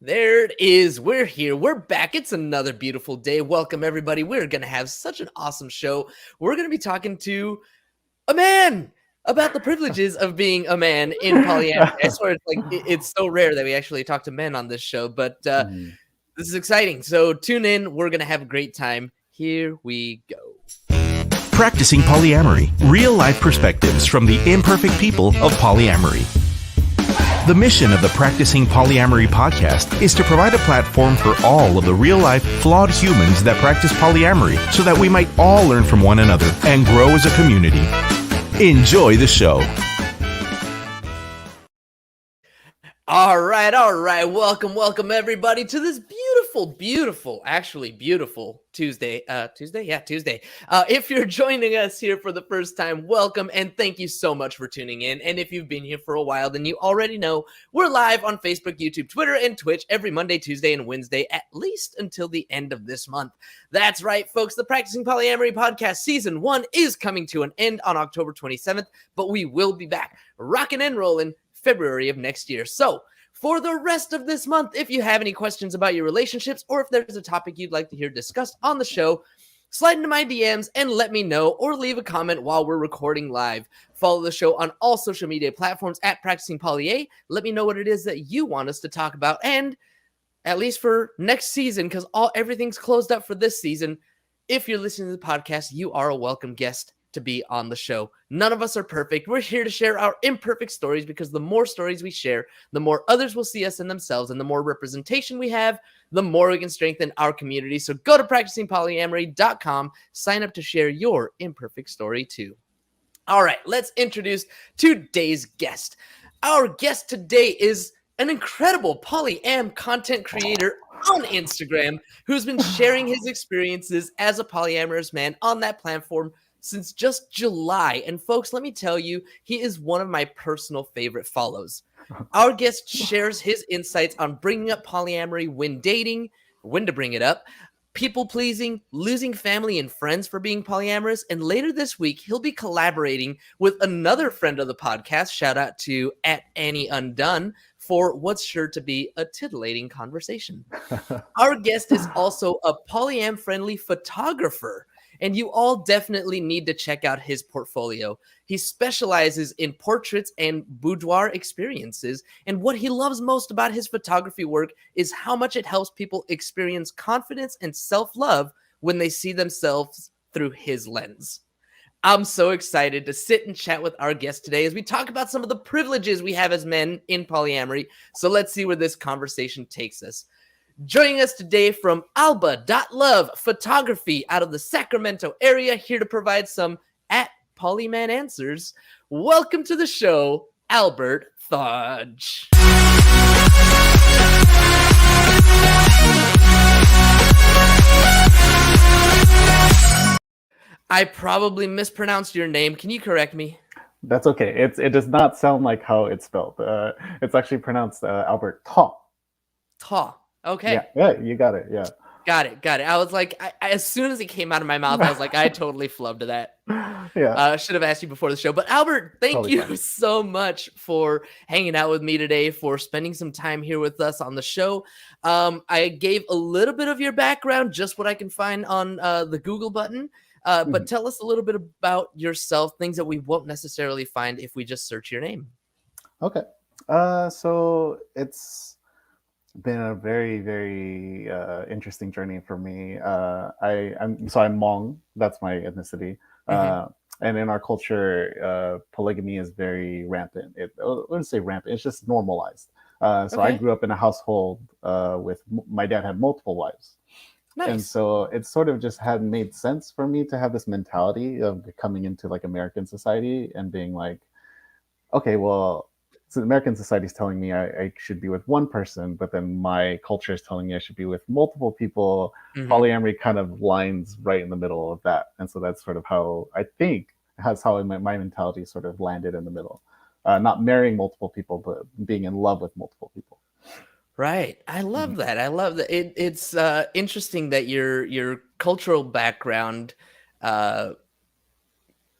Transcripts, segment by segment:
There it is. We're here. We're back. It's another beautiful day. Welcome, everybody. We're going to have such an awesome show. We're going to be talking to a man about the privileges of being a man in polyamory. I swear it's so rare that we actually talk to men on this show, but this is exciting. So tune in. We're going to have a great time. Here we go. Practicing Polyamory, real-life perspectives from the imperfect people of polyamory. The mission of the Practicing Polyamory podcast is to provide a platform for all of the real-life, flawed humans that practice polyamory so that we might all learn from one another and grow as a community. Enjoy the show. All right. Welcome everybody to this beautiful Tuesday. Tuesday. If you're joining us here for the first time, welcome and thank you so much for tuning in. And if you've been here for a while, then you already know we're live on Facebook, YouTube, Twitter, and Twitch every Monday, Tuesday, and Wednesday, at least until the end of this month. That's right, folks. The Practicing Polyamory podcast season 1 is coming to an end on October 27th, but we will be back rocking and rolling February of next year. So for the rest of this month, if you have any questions about your relationships or if there's a topic you'd like to hear discussed on the show, slide into my DMs and let me know, or leave a comment while we're recording live. Follow the show on all social media platforms at Practicing Polya. Let me know what it is that you want us to talk about, and at least for next season, because everything's closed up for this season, if you're listening to the podcast, you are a welcome guest to be on the show. None of us are perfect. We're here to share our imperfect stories, because the more stories we share, the more others will see us in themselves, and the more representation we have, the more we can strengthen our community. So go to practicingpolyamory.com, sign up to share your imperfect story too. All right, let's introduce today's guest. Our guest today is an incredible polyam content creator on Instagram who's been sharing his experiences as a polyamorous man on that platform since just July. And folks, let me tell you, he is one of my personal favorite follows. Our guest shares his insights on bringing up polyamory when dating, when to bring it up, people pleasing, losing family and friends for being polyamorous. And later this week, he'll be collaborating with another friend of the podcast, shout out to @AnnieUndone, for what's sure to be a titillating conversation. Our guest is also a polyam-friendly photographer, and you all definitely need to check out his portfolio. He specializes in portraits and boudoir experiences, and what he loves most about his photography work is how much it helps people experience confidence and self-love when they see themselves through his lens. I'm so excited to sit and chat with our guest today as we talk about some of the privileges we have as men in polyamory. So let's see where this conversation takes us. Joining us today from Alba.love Photography out of the Sacramento area, here to provide some @Polyman answers. Welcome to the show, Albert Thoj. I probably mispronounced your name. Can you correct me? That's okay. It does not sound like how it's spelled. It's actually pronounced Albert Thoj. Thoj. Okay. Yeah, you got it. Yeah. Got it. I was like, as soon as it came out of my mouth, I was like, I totally flubbed that. Yeah. Should have asked you before the show. But Albert, thank you so much for hanging out with me today, for spending some time here with us on the show. I gave a little bit of your background, just what I can find on the Google button. But tell us a little bit about yourself, things that we won't necessarily find if we just search your name. Okay. So it's been a very, very interesting journey for me. I'm Hmong. That's my ethnicity. And in our culture, polygamy is very rampant. I wouldn't say rampant. It's just normalized. So I grew up in a household with my dad had multiple wives. Nice. And so it sort of just had made sense for me to have this mentality of coming into like American society and being like, okay, well, so American society is telling me I should be with one person, but then my culture is telling me I should be with multiple people. Polyamory kind of lines right in the middle of that. And so that's sort of how I think that's how my mentality sort of landed in the middle. Not marrying multiple people, but being in love with multiple people. Right. I love that. I love that. It's interesting that your cultural background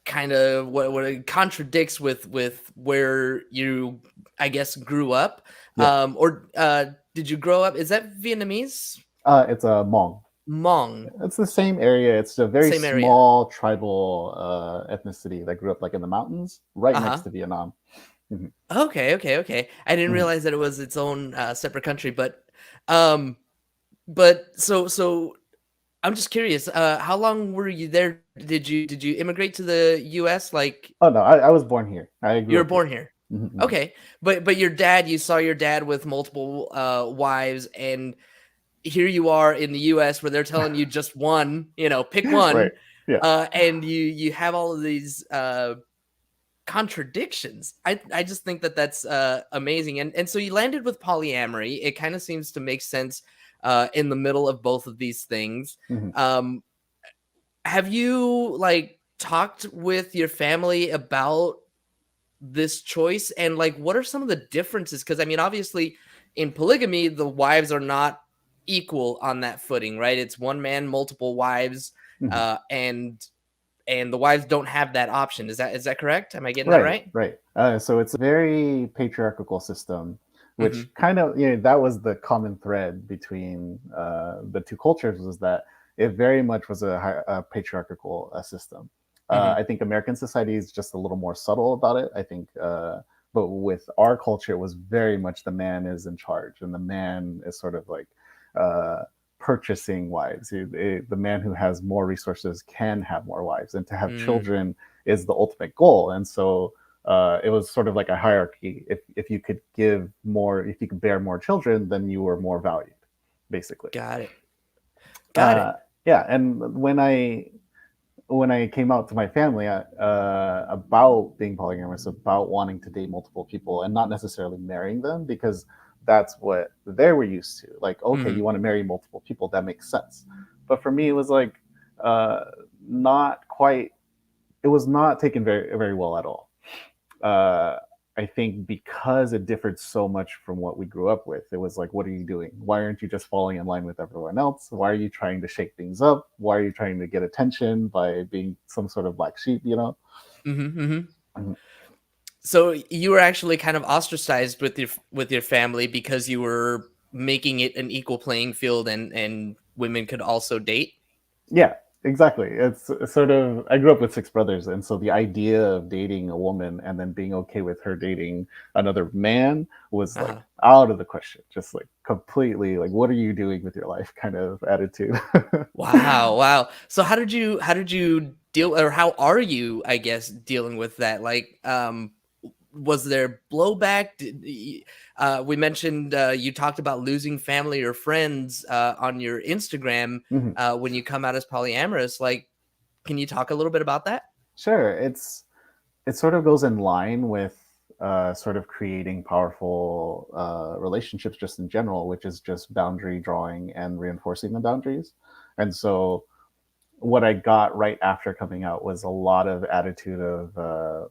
kind of what it contradicts with where you, I guess, grew up. did you grow up? Is that Vietnamese? It's a Hmong. Hmong. It's the same area. It's a very Same area. small tribal ethnicity that grew up like in the mountains, right next to Vietnam. Mhm. Okay. I didn't Mhm. realize that it was its own separate country, but so I'm just curious. How long were you there? Did you immigrate to the U.S.? Like Oh no, I was born here. I you grew were up here. born here? Mhm. Okay, but your dad, you saw your dad with multiple wives, and here you are in the U.S. where they're telling you just one, pick one, Right. Yeah. and you have all of these contradictions. I just think that that's amazing, and so you landed with polyamory. It kind of seems to make sense in the middle of both of these things. Mhm. Have you like talked with your family about this choice, and like what are some of the differences? Because I mean, obviously in polygamy the wives are not equal on that footing, right? It's one man, multiple wives, Mhm. and the wives don't have that option. Is that correct? Am I getting that Right, right? right. So it's a very patriarchal system, Hmm. which kind of, that was the common thread between the two cultures, was that it very much was a patriarchal system. Hmm. I think American society is just a little more subtle about it. I think, but with our culture, it was very much the man is in charge, and the man is sort of like uh, purchasing wives. The man who has more resources can have more wives, and to have Mm, children is the ultimate goal. And so it was sort of like a hierarchy. If you could give more, if you could bear more children, then you were more valued, basically. got it. Got Uh, it. yeah, and when I came out to my family about being polyamorous, about wanting to date multiple people and not necessarily marrying them, because that's what they were used to. Like, okay, Mhm. you want to marry multiple people, that makes sense. But for me, it was like uh, not quite. It was not taken very very well at all. uh, I think because it differed so much from what we grew up with, it was like, what are you doing? Why aren't you just falling in line with everyone else? Why are you trying to shake things up? Why are you trying to get attention by being some sort of black sheep, you know? Mhm, mhm. Mhm. So you were actually kind of ostracized with your family because you were making it an equal playing field, and women could also date? Yeah, exactly. It's sort of, I grew up with six brothers. And so the idea of dating a woman and then being okay with her dating another man was like Uh-huh. out of the question. Just like completely, like, what are you doing with your life kind of attitude. Wow. So how did you deal, or how are you, I guess, dealing with that? Like, was there blowback? We mentioned you talked about losing family or friends on your Instagram Mhm. when you come out as polyamorous. Like, can you talk a little bit about that? Sure. It sort of goes in line with sort of creating powerful relationships just in general, which is just boundary drawing and reinforcing the boundaries. And so what I got right after coming out was a lot of attitude of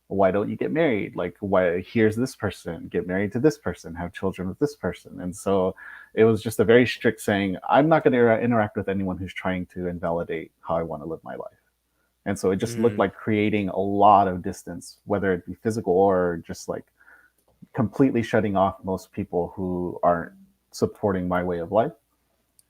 why don't you get married? Like, why, here's this person, get married to this person, have children with this person. And so it was just a very strict saying, I'm not going to interact with anyone who's trying to invalidate how I want to live my life. And so it just looked Mm, like creating a lot of distance, whether it be physical or just like completely shutting off most people who aren't supporting my way of life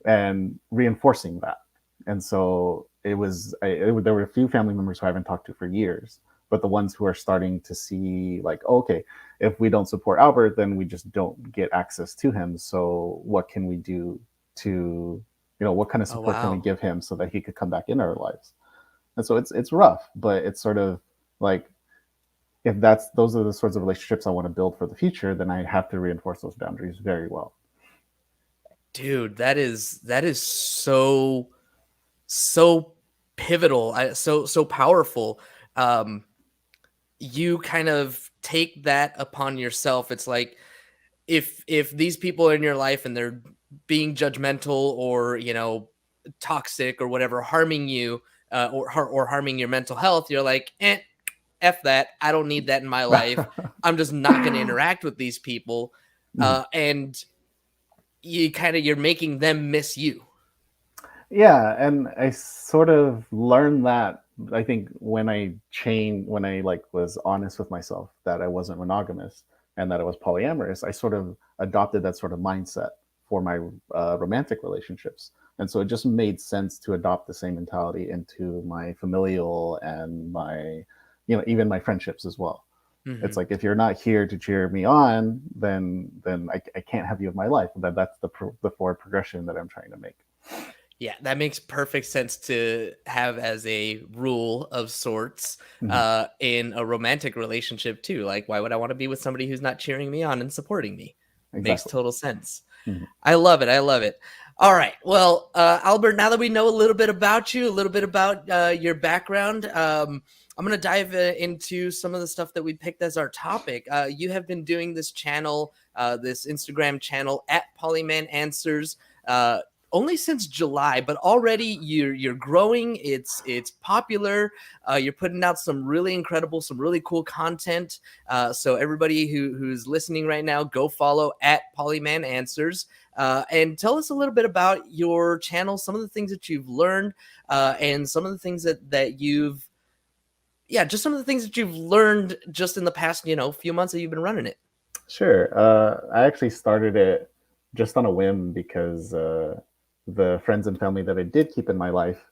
and reinforcing that. And so there were a few family members who I haven't talked to for years, but the ones who are starting to see, like, oh, okay, if we don't support Albert, then we just don't get access to him. So what can we do to, what kind of oh support can we wow. give him so that he could come back in our lives? And so it's rough, but it's sort of like, if those are the sorts of relationships I want to build for the future, then I have to reinforce those boundaries very well. Dude, that is so pivotal. So powerful. Um you kind of take that upon yourself. It's like, if these people are in your life and they're being judgmental or toxic or whatever, harming you, or harming your mental health, you're like, f that, I don't need that in my life. I'm just not going to interact with these people. Mhm. And you're making them miss you. Yeah, and I sort of learned that, I think, when I like was honest with myself that I wasn't monogamous and that I was polyamorous. I sort of adopted that sort of mindset for my romantic relationships. And so it just made sense to adopt the same mentality into my familial and my, even my friendships as well. It's like, if you're not here to cheer me on, then I can't have you in my life. That's the forward progression that I'm trying to make. Yeah, that makes perfect sense to have as a rule of sorts in a romantic relationship too. Like, why would I want to be with somebody who's not cheering me on and supporting me? Exactly. Makes total sense. I love it. I love it. All right. Well, Albert, now that we know a little bit about you, a little bit about your background, I'm going to dive into some of the stuff that we picked as our topic. You have been doing this channel, this Instagram channel at 𝗵𝗫 only since July, but already you're growing. It's popular. You're putting out some really incredible, some really cool content. So everybody who's listening right now, go follow at 𝗵𝗫 and tell us a little bit about your channel, some of the things that you've learned, and some of the things that you've, just some of the things that you've learned just in the past, few months that you've been running it. Sure. I actually started it just on a whim because the friends and family that I did keep in my life,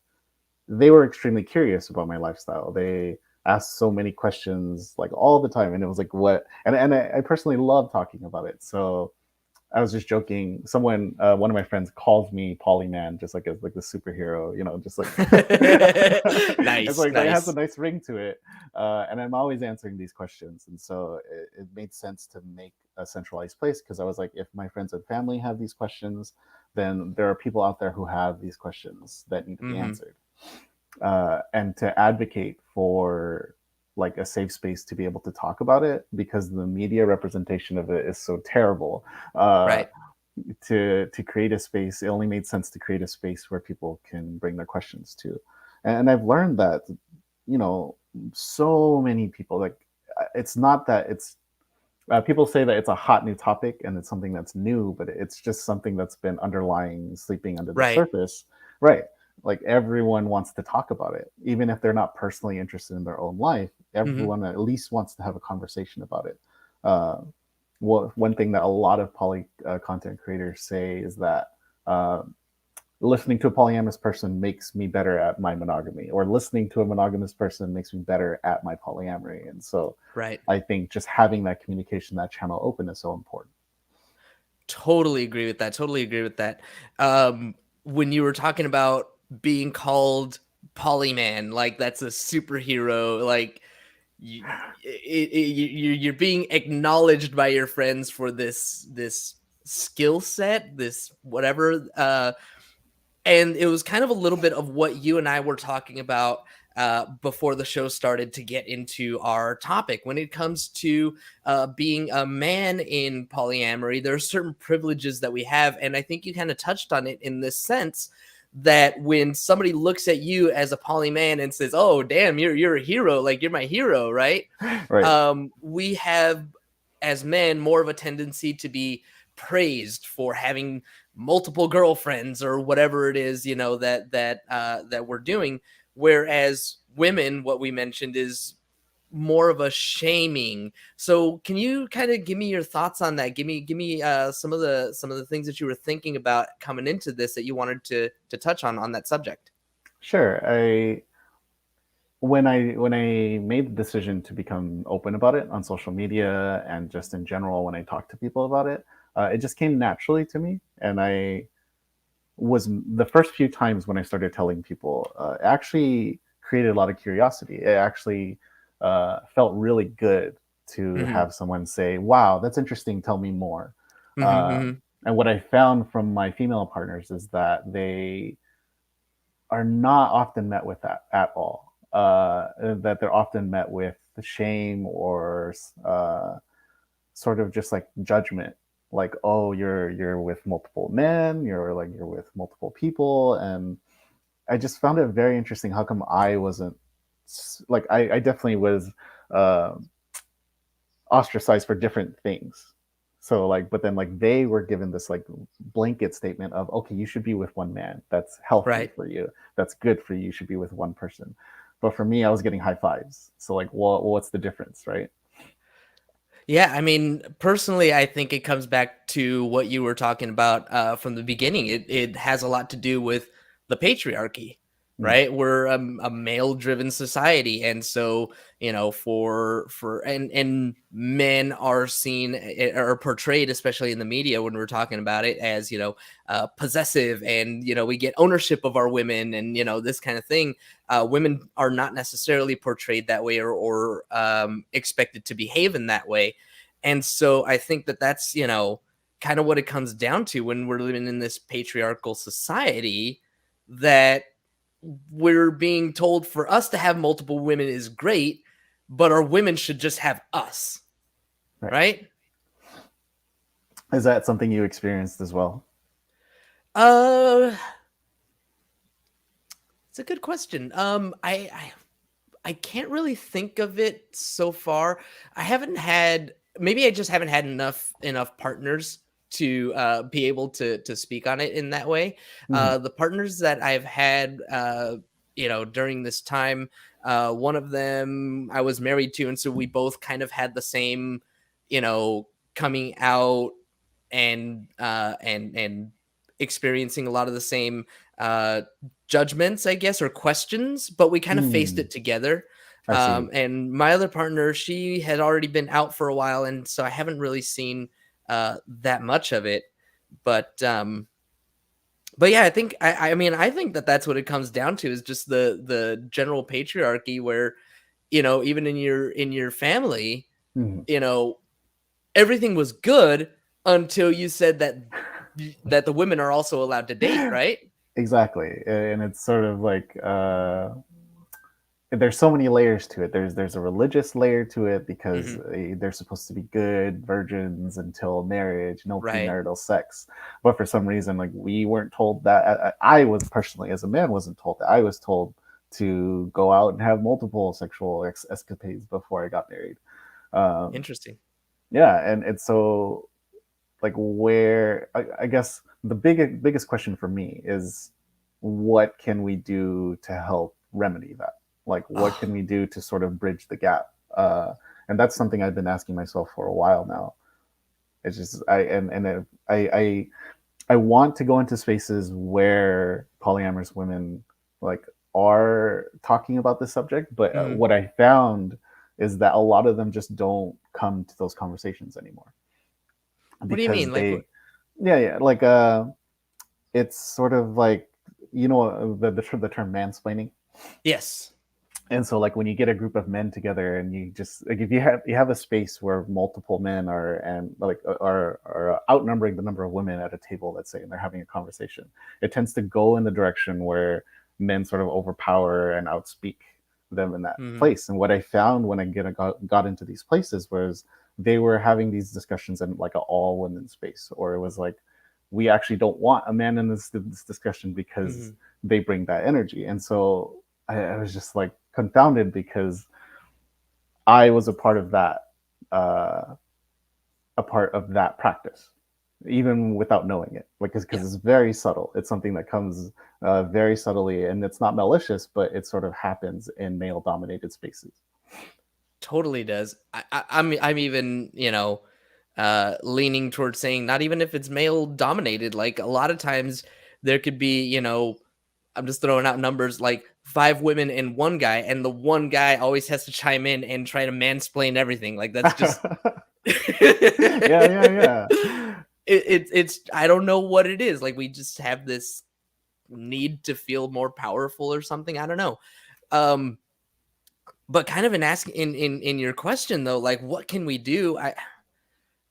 they were extremely curious about my lifestyle. They asked so many questions like all the time, and it was like, what? And I personally love talking about it. So I was just joking. Someone, one of my friends, calls me Polyman, just like as like the superhero, just like nice. It's like it has a nice ring to it, and I'm always answering these questions, and so it made sense to make a centralized place because I was like, if my friends and family have these questions, then there are people out there who have these questions that need to be answered, and to advocate for like a safe space to be able to talk about it, because the media representation of it is so terrible. Right. To create a space, it only made sense to create a space where people can bring their questions to. And I've learned that, so many people, like, it's not that it's, people say that it's a hot new topic and it's something that's new, but it's just something that's been underlying, sleeping under the surface. Right. Like, everyone wants to talk about it, even if they're not personally interested in their own life. Everyone at least wants to have a conversation about it. One thing that a lot of poly content creators say is that listening to a polyamorous person makes me better at my monogamy, or listening to a monogamous person makes me better at my polyamory. And so I think just having that communication, that channel open, is so important. Totally agree with that. Totally agree with that. When you were talking about being called Polyman, like that's a superhero, like you're being acknowledged by your friends for this skill set, this whatever. And it was kind of a little bit of what you and I were talking about before the show started, to get into our topic. When it comes to being a man in polyamory, there are certain privileges that we have. And I think you kind of touched on it in this sense, that when somebody looks at you as a poly man and says, oh, damn, you're a hero, like you're my hero, right? We have, as men, more of a tendency to be praised for having multiple girlfriends or whatever it is, that we're doing. Whereas women, what we mentioned, is more of a shaming. So can you kind of give me your thoughts on that? Give me some of the things that you were thinking about coming into this that you wanted to touch on that subject. Sure. When I made the decision to become open about it on social media and just in general, when I talk to people about it, it just came naturally to me. And I was, the first few times when I started telling people, it actually created a lot of curiosity. It actually felt really good to have someone say, wow, that's interesting, tell me more. And what I found from my female partners is that they are not often met with that at all. That they're often met with the shame or sort of just like judgment, like, oh, you're with multiple men, you're with multiple people. And I just found it very interesting. How come I wasn't like, I definitely was ostracized for different things. So like, but then like they were given this like blanket statement of, okay, you should be with one man. That's healthy for you. That's good for you. You should be with one person. But for me, I was getting high fives. So like, well, what's the difference, right? Yeah, I mean, personally, I think it comes back to what you were talking about from the beginning. It has a lot to do with the patriarchy, Mm. right? We're a male-driven society, and so for and men are seen or portrayed, especially in the media when we're talking about it, as possessive, and we get ownership of our women, and this kind of thing. Women are not necessarily portrayed that way or expected to behave in that way. And so I think that that's, kind of what it comes down to when we're living in this patriarchal society, that we're being told for us to have multiple women is great, but our women should just have us. Right. Right? Is that something you experienced as well? It's a good question. I can't really think of it so far. I haven't had, maybe I just haven't had enough partners to be able to speak on it in that way. Mhm. The partners that I've had, during this time, one of them I was married to, and so we both kind of had the same, coming out and experiencing a lot of the same uh, judgments, I guess, or questions, but we kind of faced Mm. it together. I see. And my other partner, she had already been out for a while, and so I haven't really seen that much of it. But yeah, I mean, I think that that's what it comes down to, is just the general patriarchy, where even in your family, Mhm. everything was good until you said that the women are also allowed to date, right? Exactly, and it's sort of like there's so many layers to it. There's a religious layer to it because Hmm. they're supposed to be good virgins until marriage, no Right. premarital sex. But for some reason, like we weren't told that. I was personally, as a man, wasn't told that. I was told to go out and have multiple sexual escapades before I got married. Um, Interesting. yeah, and it's so like where I guess the biggest question for me is what can we do to help remedy that? Like what Oh, can we do to sort of bridge the gap? And that's something I've been asking myself for a while now. It's just I want to go into spaces where polyamorous women like are talking about this subject, but mhm. what I found is that a lot of them just don't come to those conversations anymore What do you because mean? Like, yeah, like it's sort of like the term mansplaining. yes. And so like when you get a group of men together and you just like if you have a space where multiple men are outnumbering the number of women at a table, let's say, and they're having a conversation, it tends to go in the direction where men sort of overpower and outspeak them in that Mhm. place. And what I found when got into these places was they were having these discussions in like an all women space, or it was like we actually don't want a man in this discussion because Mhm. they bring that energy. And so I was just like confounded because I was uh, a part of that practice, even without knowing it. Like, Yeah, because it's very subtle. It's something that comes very subtly, and it's not malicious, but it sort of happens in male-dominated spaces. totally does. I'm even, leaning towards saying not even if it's male dominated. Like, a lot of times there could be, I'm just throwing out numbers, like 5 women and 1 guy, and the 1 guy always has to chime in and try to mansplain everything. Like, that's just Yeah, yeah, yeah. it's I don't know what it is. Like, we just have this need to feel more powerful or something. I don't know. Um, but kind of in asking in your question though, like what can we do? I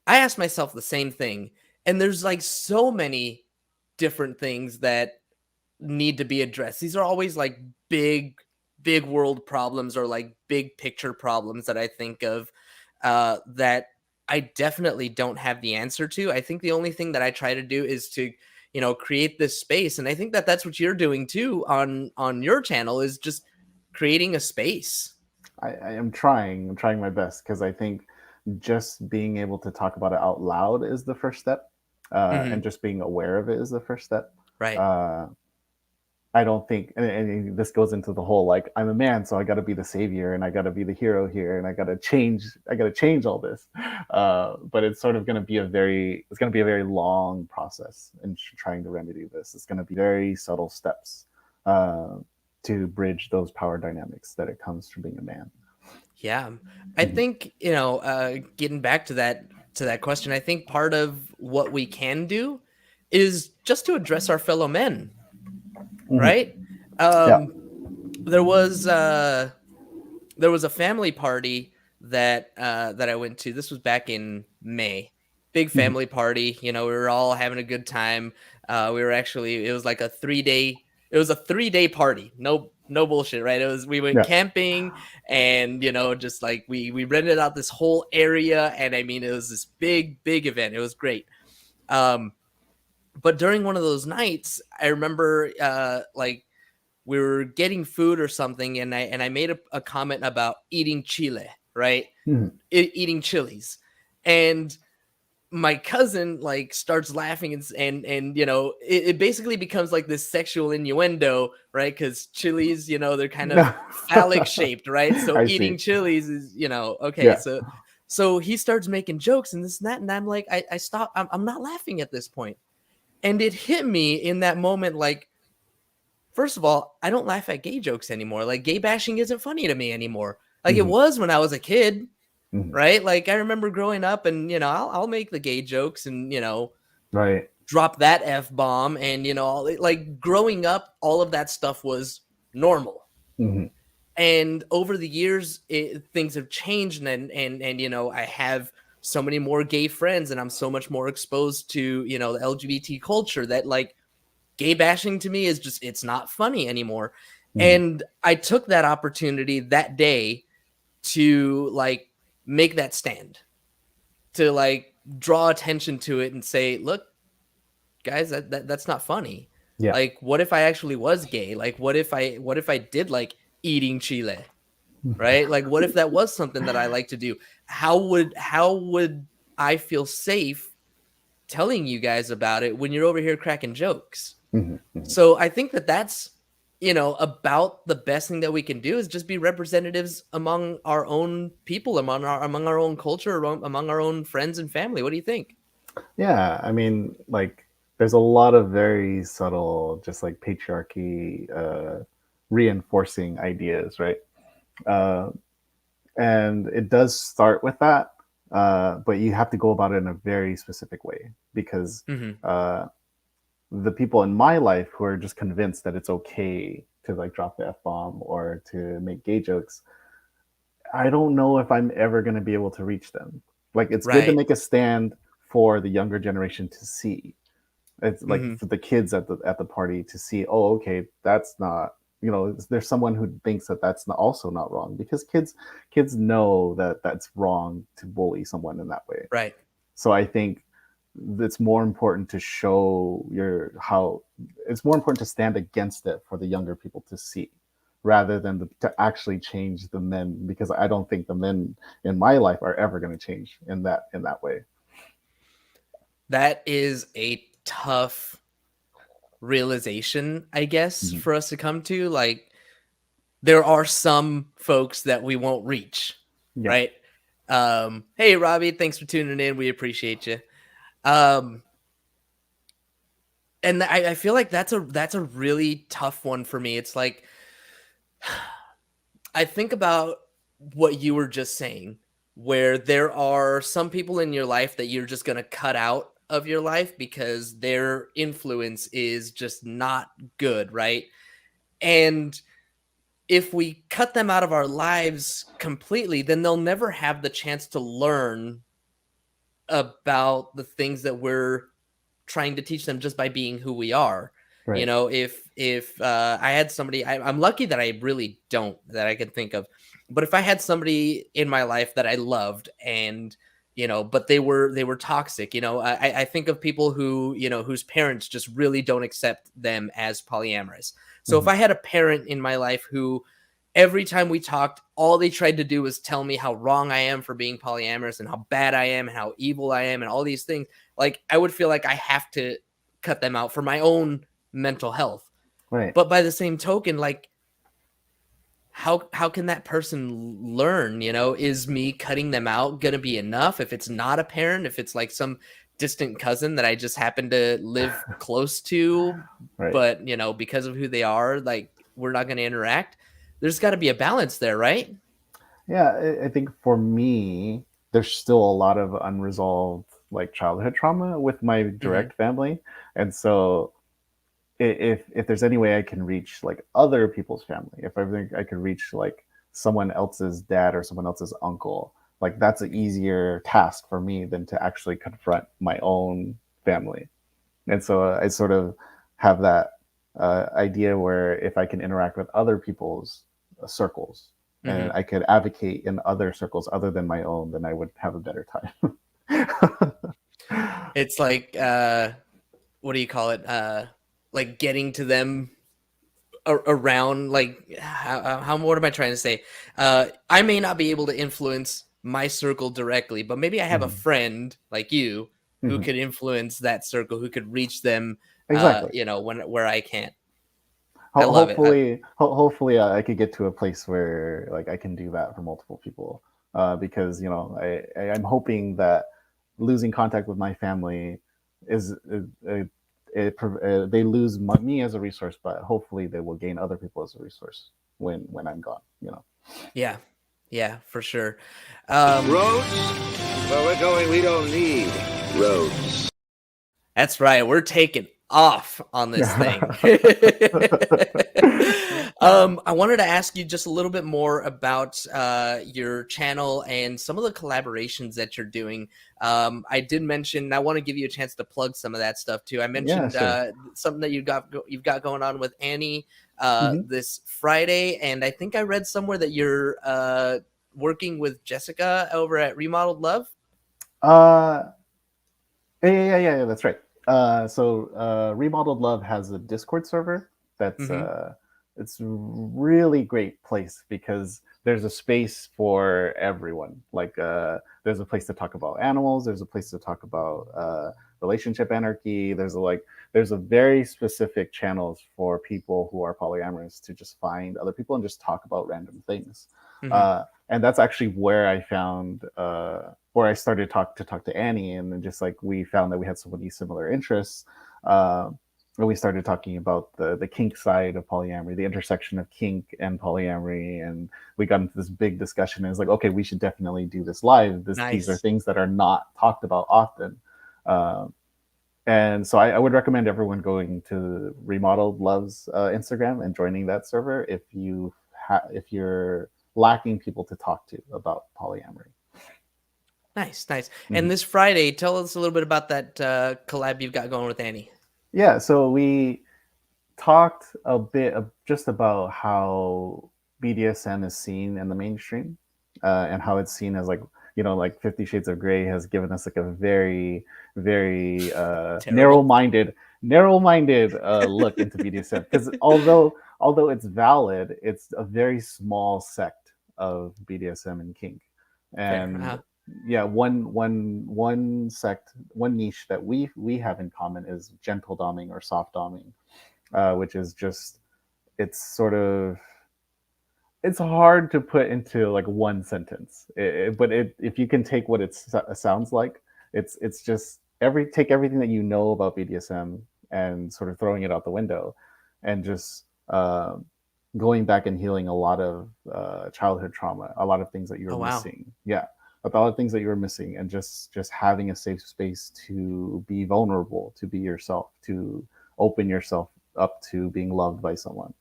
ask myself the same thing, and there's like so many different things that need to be addressed. These are always like big world problems, or like big picture problems that I think of that I definitely don't have the answer to. I think the only thing that I try to do is to, create this space, and I think that that's what you're doing too on your channel, is just creating a space. I am trying. I'm trying my best because I think just being able to talk about it out loud is the first step, and Mhm. just being aware of it is the first step. Right. Uh, I don't think, and this goes into the whole like I'm a man, so I got to be the savior and I got to be the hero here, and I got to change all this. But it's sort of going to be it's going to be a very long process in trying to remedy this. It's going to be very subtle steps to bridge those power dynamics that it comes from being a man. Yeah, I think getting back to that question, I think part of what we can do is just to address our fellow men. Right? There was a family party that I went to. This was back in May. Big family party. We were all having a good time. It was like a 3-day party. No bullshit, right? We went camping, and just like we rented out this whole area, and I mean it was this big event. It was great. But during one of those nights, I remember like we were getting food or something, and I made a comment about eating chile, right? Eating chilies. And my cousin like starts laughing, and it basically becomes like this sexual innuendo, right? Because chilies, they're kind of phallic shaped, right? So eating chilies is, okay. Yeah. So he starts making jokes and this and that, and I'm like, I stop. I'm not laughing at this point. And it hit me in that moment, like, first of all, I don't laugh at gay jokes anymore. Like, gay bashing isn't funny to me anymore. Like it was when I was a kid, right? Like I remember growing up, and I'll make the gay jokes and right, drop that F-bomb, and like growing up, all of that stuff was normal. And over the years, things have changed, and I have so many more gay friends, and I'm so much more exposed to the LGBT culture that like gay bashing to me is just, it's not funny anymore. And I took that opportunity that day to like make that stand, to like draw attention to it and say, look guys, that's not funny. Like what if I actually was gay? Like what if I did like eating chile, right? Like what if that was something that I like to do? How would I feel safe telling you guys about it when you're over here cracking jokes? So I think that's about the best thing that we can do, is just be representatives among our own people, among our own culture, among our own friends and family. What do you think? Yeah, I mean, like there's a lot of very subtle, just like patriarchy reinforcing ideas, right? And it does start with that, but you have to go about it in a very specific way, because the people in my life who are just convinced that it's okay to like drop the F-bomb or to make gay jokes, I don't know if I'm ever going to be able to reach them. Like it's good to make a stand for the younger generation to see. It's like for the kids at the party to see, oh, okay, that's not, there's someone who thinks that that's also not wrong, because kids know that that's wrong to bully someone in that way. Right. So I think it's more important to show it's more important to stand against it for the younger people to see, rather than to actually change the men, because I don't think the men in my life are ever going to change in that way. That is a tough realization, I guess, for us to come to. Like there are some folks that we won't reach, right? Hey Robbie, thanks for tuning in, we appreciate you. And I feel like that's a really tough one for me. It's like, I think about what you were just saying, where there are some people in your life that you're just going to cut out of your life because their influence is just not good, right? And if we cut them out of our lives completely, then they'll never have the chance to learn about the things that we're trying to teach them just by being who we are. Right. If I had somebody, I'm lucky that I really don't, that I can think of, but if I had somebody in my life that I loved, and but they were toxic, I think of people who whose parents just really don't accept them as polyamorous. So if I had a parent in my life who every time we talked, all they tried to do was tell me how wrong I am for being polyamorous and how bad I am and how evil I am and all these things, like I would feel like I have to cut them out for my own mental health. Right. But by the same token, like, how can that person learn? Is me cutting them out gonna be enough? If it's not a parent, if it's like some distant cousin that I just happen to live close to, Right. but because of who they are, like, we're not gonna interact. There's got to be a balance there, right? Yeah, I think for me, there's still a lot of unresolved like childhood trauma with my Hmm. direct family, and so if there's any way I can reach like other people's family, if I think I could reach like someone else's dad or someone else's uncle, like that's an easier task for me than to actually confront my own family. And so I sort of have that idea where if I can interact with other people's circles and Hmm. I could advocate in other circles other than my own, then I would have a better time. It's like, what do you call it? Like getting to them around, like, how what am I trying to say? I may not be able to influence my circle directly, but maybe I have a Mhm. friend like you who Mhm. could influence that circle, who could reach them, Exactly. where I can't. I love it. Hopefully I could get to a place where like I can do that for multiple people, because I'm hoping that losing contact with my family is they lose me as a resource, but hopefully they will gain other people as a resource when I'm gone. Yeah, yeah, for sure. Um, Roads? Where we're going, we don't need roads. That's right. We're taking off on this thing. I wanted to ask you just a little bit more about your channel and some of the collaborations that you're doing. I did mention, I want to give you a chance to plug some of that stuff too. I Yeah, mentioned sure. something that you've got going on with Annie Hmm. this Friday, and I think I read somewhere that you're working with Jessica over at Remodeled Love. Uh, yeah, that's right. Remodeled Love has a Discord server that's Hmm. it's a really great place because there's a space for everyone. Like there's a place to talk about animals, there's a place to talk about relationship anarchy. There's a very specific channels for people who are polyamorous to just find other people and just talk about random things. Hmm. And that's actually where I found where I started to talk to Annie, and then just like we found that we had so many similar interests. Uh, and we started talking about the kink side of polyamory, the intersection of kink and polyamory, and we got into this big discussion. And it's like, okay, we should definitely do this live. These are Nice. things that are not talked about often. Uh, and so I would recommend everyone going to Remodeled Love's Instagram and joining that server if you're lacking people to talk to about polyamory. Nice, nice. Mhm. And this Friday, tell us a little bit about that collab you've got going with Annie. Yeah, so we talked a bit of just about how BDSM is seen in the mainstream, and how it's seen as like like 50 Shades of Grey has given us like a very Terrible. narrow-minded look into BDSM, because although it's valid, it's a very small sect of BDSM and kink. Fair. And yeah, one niche that we have in common is gentle doming or soft doming, which is just it's sort of it's hard to put into like one sentence. If you can take what it sounds like, it's just take everything that you know about BDSM and sort of throwing it out the window, and just going back and healing a lot of childhood trauma, a lot of things that you Oh, were wow. missing. Yeah, a lot of things that you were missing, and just having a safe space to be vulnerable, to be yourself, to open yourself up to being loved by someone.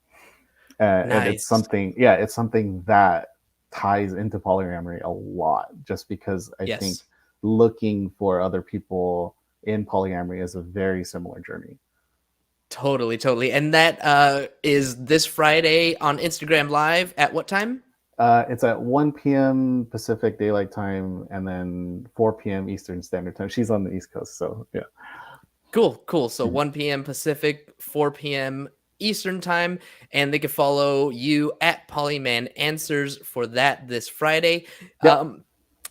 And Nice. it's something that ties into polyamory a lot, just because I think Yes. looking for other people in polyamory is a very similar journey. Totally, totally. And that is this Friday on Instagram Live at what time? It's at 1 p.m. Pacific Daylight Time, and then 4 p.m. Eastern Standard Time. She's on the East Coast, so yeah. Cool, cool. So Mhm. 1 p.m. Pacific, 4 p.m. Eastern time, and they can follow you at Polyman Answers for that this Friday. Yep.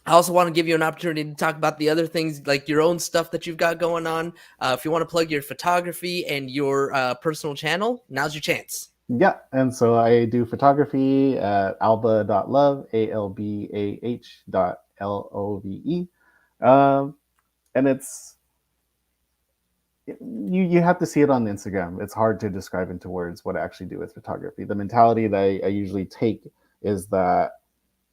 I also want to give you an opportunity to talk about the other things, like your own stuff that you've got going on. If you want to plug your photography and your personal channel, now's your chance. Yeah, and so I do photography at 𝗷𝗵.love, ALBAH.LOVE. And it's, you have to see it on Instagram. It's hard to describe into words what I actually do with photography. The mentality that I usually take is that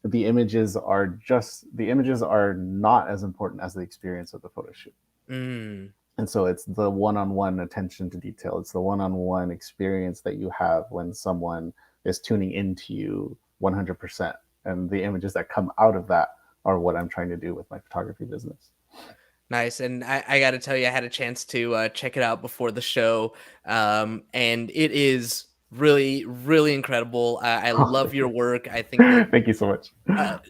the images are not as important as the experience of the photo shoot. And so it's the one-on-one attention to detail. It's the one-on-one experience that you have when someone is tuning into you 100%. And the images that come out of that are what I'm trying to do with my photography business. Nice. And I got to tell you, I had a chance to check it out before the show. And it is really, really incredible. I love your work. I think that, thank you so much.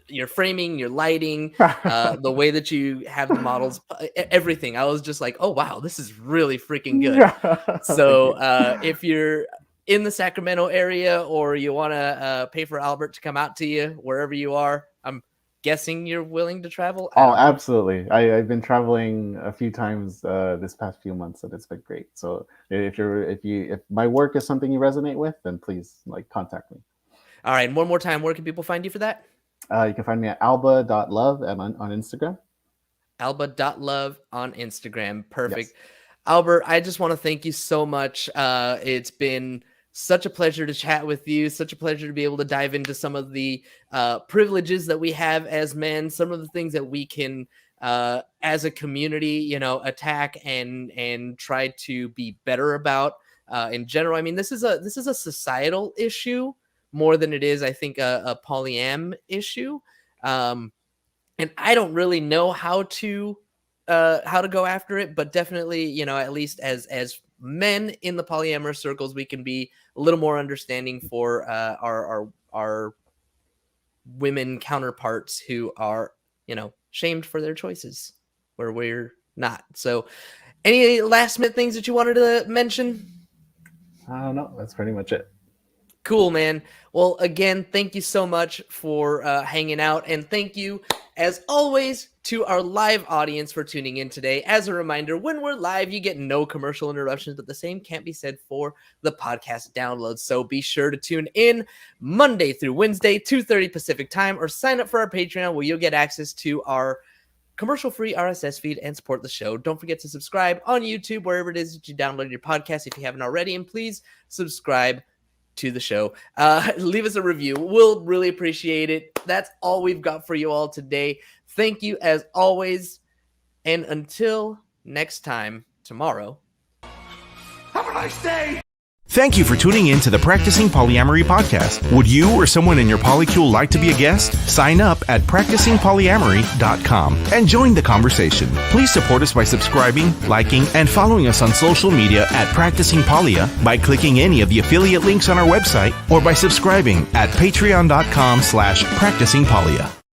Your framing, your lighting, the way that you have the models, everything. I was just like, oh, wow, this is really freaking good. So if you're in the Sacramento area or you want to pay for Albert to come out to you wherever you are, I'm guessing you're willing to travel. Oh, absolutely. I've been traveling a few times this past few months, and it's been great. So if my work is something you resonate with, then please contact me. All right. And one more time, where can people find you for that? You can find me at 𝗷𝗵.love on Instagram. 𝗷𝗵.love on Instagram. Perfect. Yes. Albert, I just want to thank you so much. It's been such a pleasure to chat with you. Such a pleasure to be able to dive into some of the privileges that we have as men, some of the things that we can, as a community, attack and try to be better about in general. I mean, this is a societal issue more than it is, I think, a polyam issue. And I don't really know how to go after it, but definitely, at least as men in the polyamorous circles, we can be a little more understanding for our women counterparts who are, shamed for their choices where we're not. So any last minute things that you wanted to mention? I don't know. That's pretty much it. Cool, man. Well, again, thank you so much for hanging out. And thank you, as always, to our live audience for tuning in today. As a reminder, when we're live, you get no commercial interruptions, but the same can't be said for the podcast downloads. So be sure to tune in Monday through Wednesday, 2:30 Pacific time, or sign up for our Patreon where you'll get access to our commercial-free RSS feed and support the show. Don't forget to subscribe on YouTube, wherever it is that you download your podcast if you haven't already. And please subscribe to the show. Leave us a review. We'll really appreciate it. That's all we've got for you all today. Thank you as always. And until next time, tomorrow. Have a nice day! Thank you for tuning in to the Practicing Polyamory podcast. Would you or someone in your polycule like to be a guest? Sign up at practicingpolyamory.com and join the conversation. Please support us by subscribing, liking, and following us on social media at Practicing Polya by clicking any of the affiliate links on our website or by subscribing at patreon.com/practicingpolya.